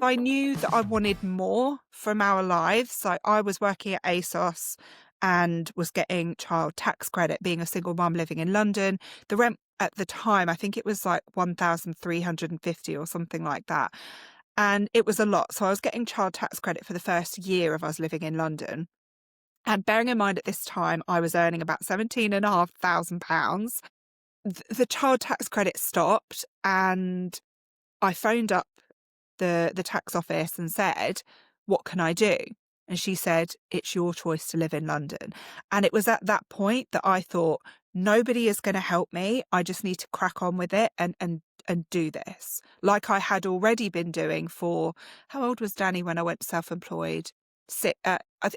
I knew that I wanted more from our lives. So I was working at ASOS and was getting child tax credit, being a single mum living in London. The rent at the time, I think it was like 1,350 or something like that. And it was a lot. So I was getting child tax credit for the first year of us living in London. And bearing in mind at this time, I was earning about £17,500. The child tax credit stopped, and I phoned up the tax office and said, "What can I do?" And she said, "It's your choice to live in London." And it was at that point that I thought, nobody is going to help me. I just need to crack on with it and do this. Like I had already been doing for, how old was Danny when I went self-employed?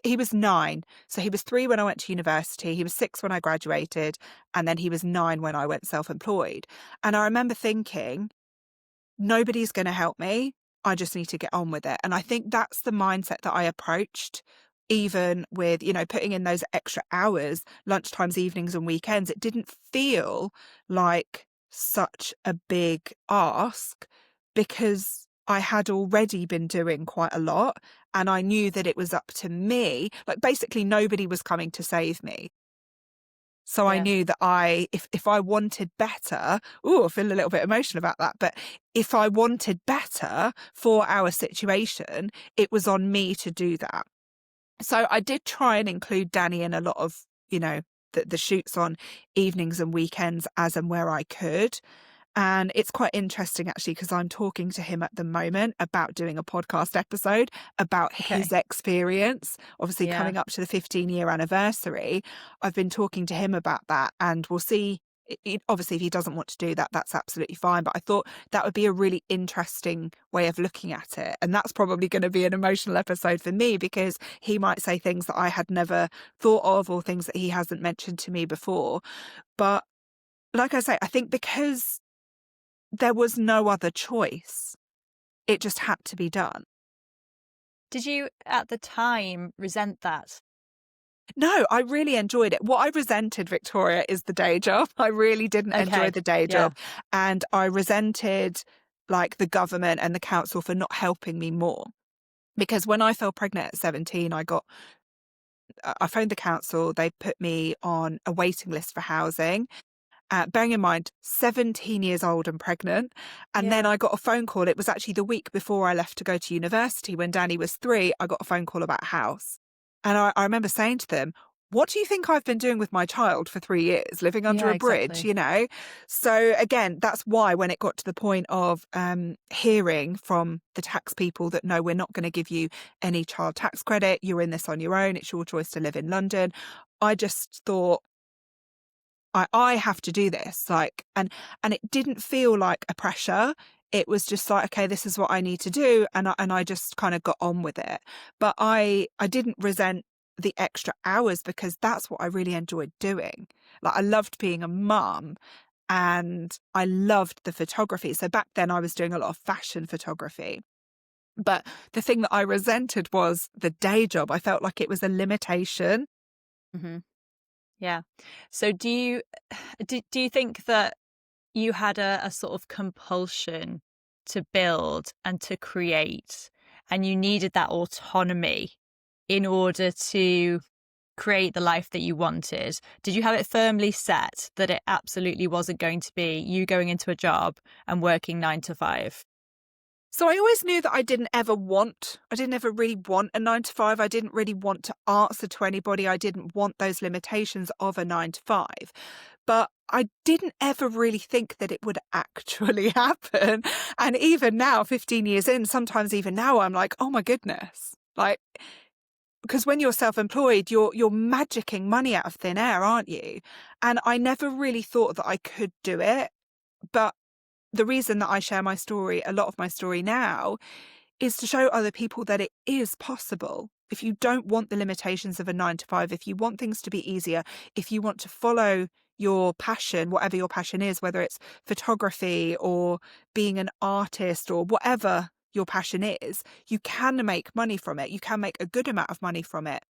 He was 9. So he was 3 when I went to university. He was 6 when I graduated. And then he was 9 when I went self-employed. And I remember thinking, nobody's going to help me. I just need to get on with it. And I think that's the mindset that I approached, even with, putting in those extra hours, lunchtimes, evenings and weekends. It didn't feel like such a big ask because I had already been doing quite a lot, and I knew that it was up to me. Like, basically nobody was coming to save me. So I knew that if I wanted better, I feel a little bit emotional about that, but if I wanted better for our situation, it was on me to do that. So I did try and include Danny in a lot of, the shoots on evenings and weekends as and where I could. And it's quite interesting, actually, because I'm talking to him at the moment about doing a podcast episode about his experience, obviously coming up to the 15-year anniversary. I've been talking to him about that, and we'll see. Obviously, if he doesn't want to do that, that's absolutely fine. But I thought that would be a really interesting way of looking at it. And that's probably going to be an emotional episode for me, because he might say things that I had never thought of, or things that he hasn't mentioned to me before. But like I say, I think because there was no other choice, it just had to be done. Did you, at the time, resent that? No, I really enjoyed it. What I resented, Victoria, is the day job. I really didn't enjoy the day job. And I resented the government and the council for not helping me more. Because when I fell pregnant at 17, I phoned the council. They put me on a waiting list for housing. Bearing in mind, 17 years old and pregnant. And then I got a phone call. It was actually the week before I left to go to university. When Danny was 3, I got a phone call about a house. And I remember saying to them, "What do you think I've been doing with my child for 3 years, living under a bridge?" So again, that's why when it got to the point of hearing from the tax people that, no, we're not going to give you any child tax credit, you're in this on your own, it's your choice to live in London, I just thought, I have to do this. And it didn't feel like a pressure. It was just like, okay, this is what I need to do. And I just kind of got on with it. But I didn't resent the extra hours, because that's what I really enjoyed doing. I loved being a mum, and I loved the photography. So back then I was doing a lot of fashion photography. But the thing that I resented was the day job. I felt like it was a limitation. Mm-hmm. Yeah. So do you think that you had a sort of compulsion to build and to create, and you needed that autonomy in order to create the life that you wanted? Did you have it firmly set that it absolutely wasn't going to be you going into a job and working 9 to 5? So I always knew that I didn't ever really want a 9 to 5. I didn't really want to answer to anybody. I didn't want those limitations of a 9 to 5. But I didn't ever really think that it would actually happen. And even now, 15 years in, sometimes even now, I'm like, oh my goodness. Because when you're self-employed, you're magicking money out of thin air, aren't you? And I never really thought that I could do it. But the reason that I share my story, a lot of my story now, is to show other people that it is possible. If you don't want the limitations of a 9 to 5, if you want things to be easier, if you want to follow your passion, whatever your passion is, whether it's photography or being an artist or whatever your passion is, you can make money from it. You can make a good amount of money from it.